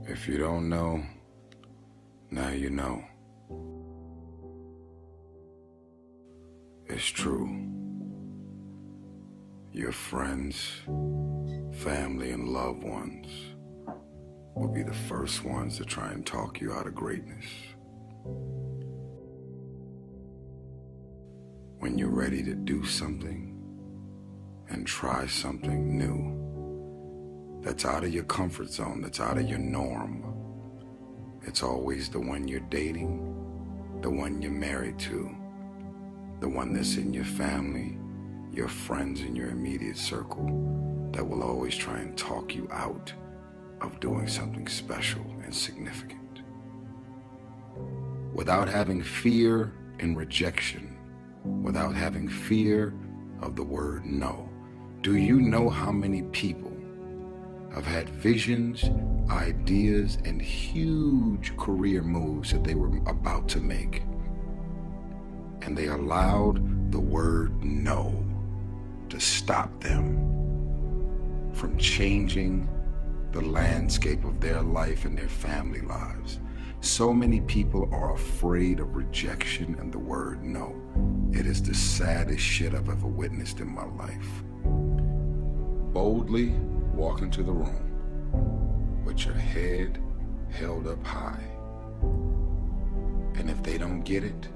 If you don't know, now you know. It's true. Your friends, family, and loved ones will be the first ones to try and talk you out of greatness. When you're ready to do something and try something new that's out of your comfort zone, that's out of your norm, it's always the one you're dating, the one you're married to, the one that's in your family, your friends in your immediate circle, that will always try and talk you out of doing something special and significant. Without having fear and rejection, without having fear of the word no, do you know how many people have had visions, ideas, and huge career moves that they were about to make, and they allowed the word no to stop them from changing the landscape of their life and their family lives? So many people are afraid of rejection and the word no. It is the saddest shit I've ever witnessed in my life. Boldly walk into the room with your head held up high. And if they don't get it,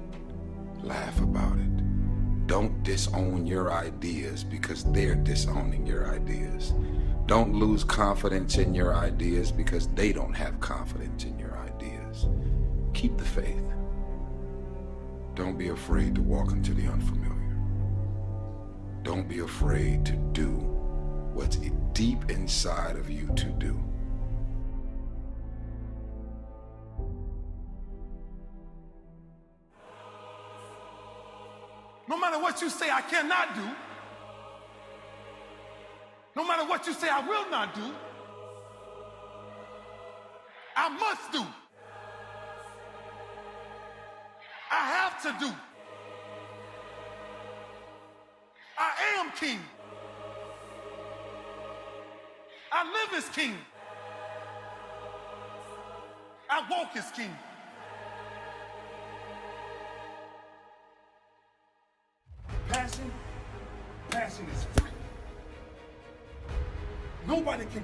laugh about it. Don't disown your ideas because they're disowning your ideas. Don't lose confidence in your ideas because they don't have confidence in your ideas. Keep the faith. Don't be afraid to walk into the unfamiliar. Don't be afraid to do what's deep inside of you to do. No matter what you say I cannot do, no matter what you say I will not do, I must do. I have to do. I am king. I live as king. I walk as king. Passion is free. Nobody can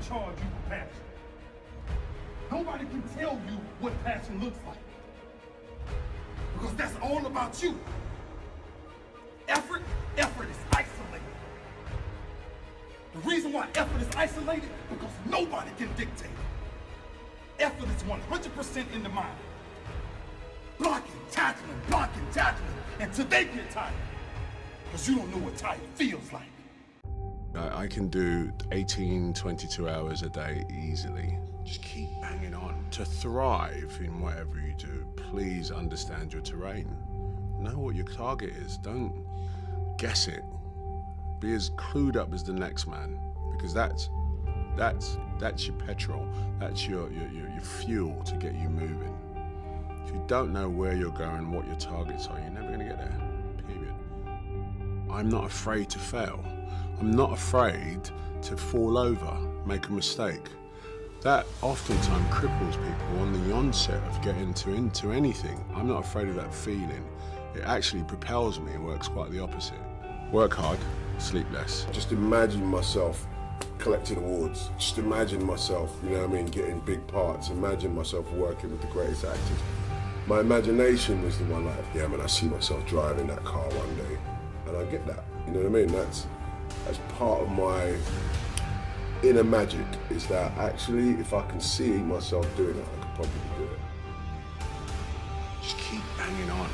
charge you for passion. Nobody can tell you what passion looks like. Because that's all about you. Effort is isolated. The reason why effort is isolated, because nobody can dictate it. Effort is 100% in the mind. Blocking, tackling, until they get tired. Because you don't know what tired feels like. I can do 18, 22 hours a day easily. Just keep banging on. To thrive in whatever you do, please understand your terrain. Know what your target is. Don't guess it. Be as clued up as the next man, because that's your petrol. That's your fuel to get you moving. If you don't know where you're going, what your targets are, you're never going to get there, period. I'm not afraid to fail. I'm not afraid to fall over, make a mistake. That oftentimes cripples people on the onset of getting into anything. I'm not afraid of that feeling. It actually propels me. It works quite the opposite. Work hard, sleep less. Just imagine myself collecting awards. Just imagine myself, getting big parts. Imagine myself working with the greatest actors. My imagination was the one I see myself driving that car one day. And I get that, you know what I mean? That's part of my inner magic, is that actually, if I can see myself doing it, I could probably do it. Just keep banging on.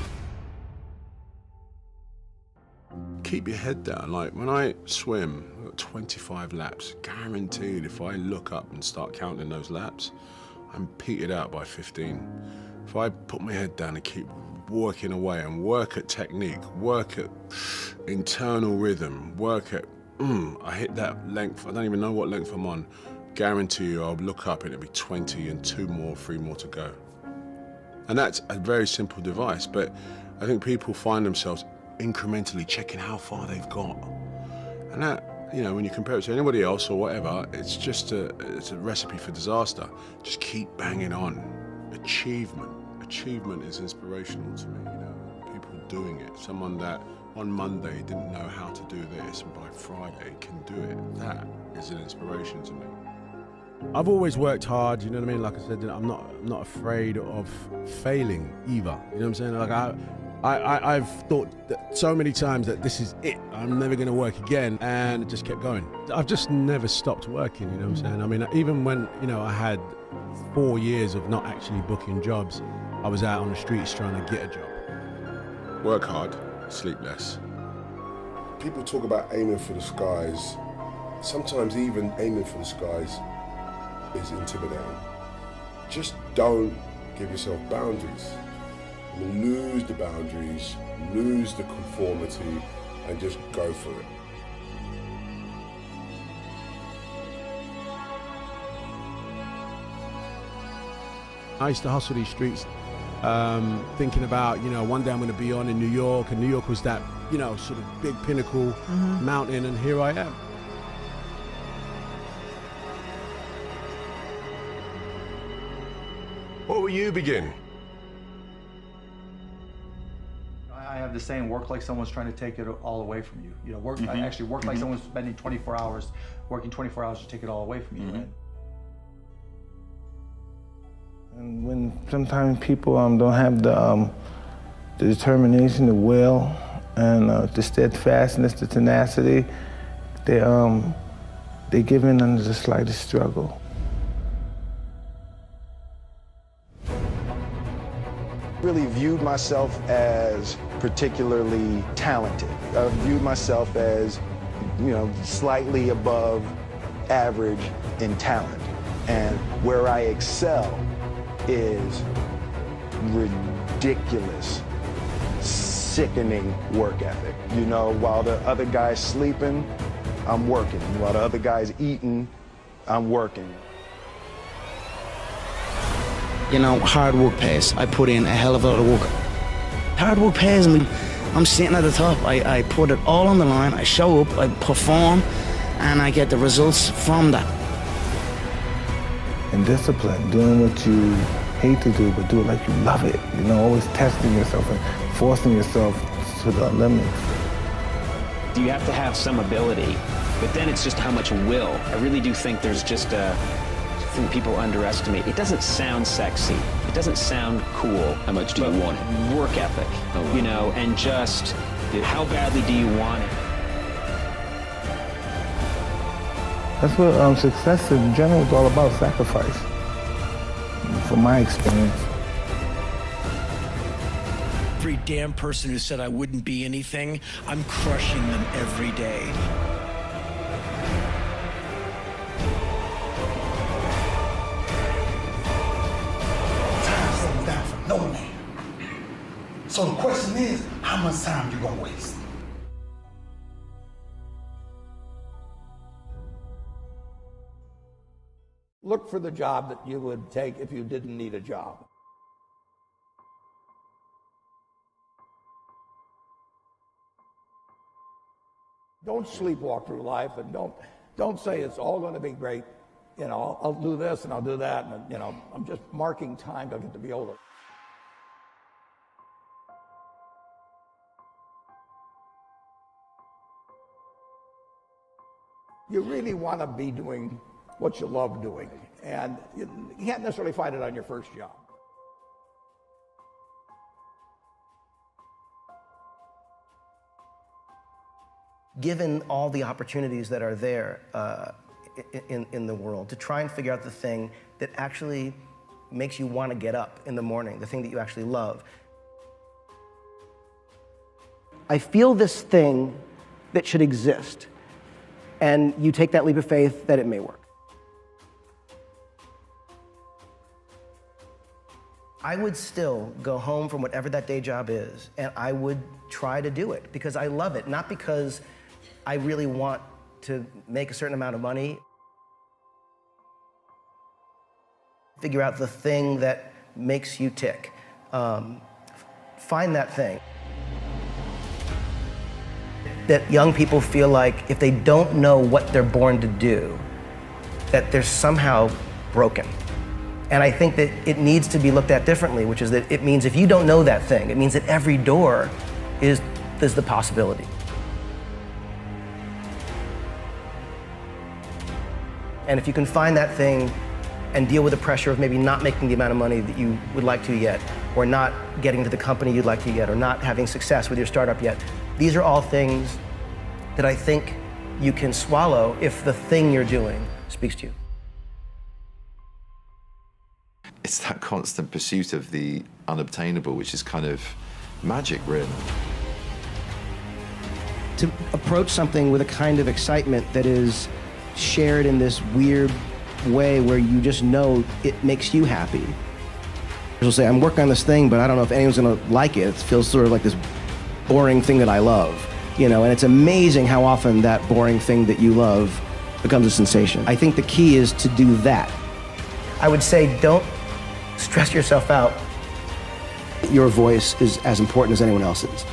Keep your head down. Like when I swim, I've got 25 laps. Guaranteed, if I look up and start counting those laps, I'm petered out by 15. If I put my head down and keep working away and work at technique, work at internal rhythm, work at, I hit that length, I don't even know what length I'm on, guarantee you I'll look up and it'll be 20 and 3 more to go. And that's a very simple device, but I think people find themselves incrementally checking how far they've got. And that you know, when you compare it to anybody else or whatever, it's a recipe for disaster. Just keep banging on. Achievement is inspirational to me, you know, people doing it. Someone that on Monday didn't know how to do this and by Friday can do it. That is an inspiration to me. I've always worked hard, you know what I mean? Like I said, I'm not afraid of failing either. You know what I'm saying? Like I've thought that so many times that this is it. I'm never gonna work again, and it just kept going. I've just never stopped working, you know what I'm saying? I mean, even when, you know, I had 4 years of not actually booking jobs, I was out on the streets trying to get a job. Work hard, sleep less. People talk about aiming for the skies. Sometimes even aiming for the skies is intimidating. Just don't give yourself boundaries. I mean, lose the boundaries, lose the conformity, and just go for it. I used to hustle these streets, thinking about, you know, one day I'm going to be on in New York, and New York was that, you know, sort of big pinnacle mountain, and here I am. What will you begin? I have the saying, work like someone's trying to take it all away from you. You know, I actually work like someone's spending 24 hours, working 24 hours to take it all away from you. Right? And when sometimes people don't have the determination, the will, and the steadfastness, the tenacity, they give in under the slightest struggle. Really viewed myself as particularly talented. I viewed myself as, you know, slightly above average in talent. And where I excel is ridiculous, sickening work ethic. You know, while the other guy's sleeping, I'm working. While the other guy's eating, I'm working. You know, hard work pays. I put in a hell of a lot of work. Hard work pays. I mean, I'm sitting at the top. I put it all on the line. I show up, I perform, and I get the results from that. And discipline, doing what you hate to do, but do it like you love it. You know, always testing yourself and forcing yourself to the limits. You have to have some ability, but then it's just how much will. I really do think there's just a thing people underestimate. It doesn't sound sexy. It doesn't sound cool. How much do you want it? Work ethic, you know, and just how badly do you want it? That's what success in general is all about, sacrifice, from my experience. Every damn person who said I wouldn't be anything, I'm crushing them every day. Time slows down for no man. So the question is, how much time you gonna waste? Look for the job that you would take if you didn't need a job. Don't sleepwalk through life, and don't say it's all going to be great. You know, I'll do this and I'll do that, and you know, I'm just marking time till I get to be older. You really want to be doing what you love doing, and you can't necessarily find it on your first job. Given all the opportunities that are there in the world, to try and figure out the thing that actually makes you want to get up in the morning, the thing that you actually love. I feel this thing that should exist, and you take that leap of faith that it may work. I would still go home from whatever that day job is, and I would try to do it because I love it, not because I really want to make a certain amount of money. Figure out the thing that makes you tick. Find that thing. that young people feel like if they don't know what they're born to do, that they're somehow broken. And I think that it needs to be looked at differently, which is that it means if you don't know that thing, it means that every door is the possibility. And if you can find that thing and deal with the pressure of maybe not making the amount of money that you would like to yet, or not getting to the company you'd like to yet, or not having success with your startup yet, these are all things that I think you can swallow if the thing you're doing speaks to you. It's that constant pursuit of the unobtainable, which is kind of magic, really. To approach something with a kind of excitement that is shared in this weird way where you just know it makes you happy. You'll say, I'm working on this thing, but I don't know if anyone's gonna like it. It feels sort of like this boring thing that I love, you know, and it's amazing how often that boring thing that you love becomes a sensation. I think the key is to do that. I would say don't stress yourself out. Your voice is as important as anyone else's.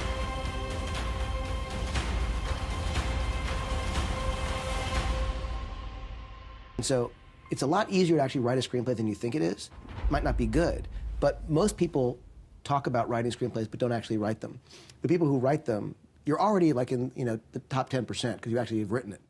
And so it's a lot easier to actually write a screenplay than you think it is. It might not be good, but most people talk about writing screenplays but don't actually write them. The people who write them, you're already like in the top 10% because you actually have written it.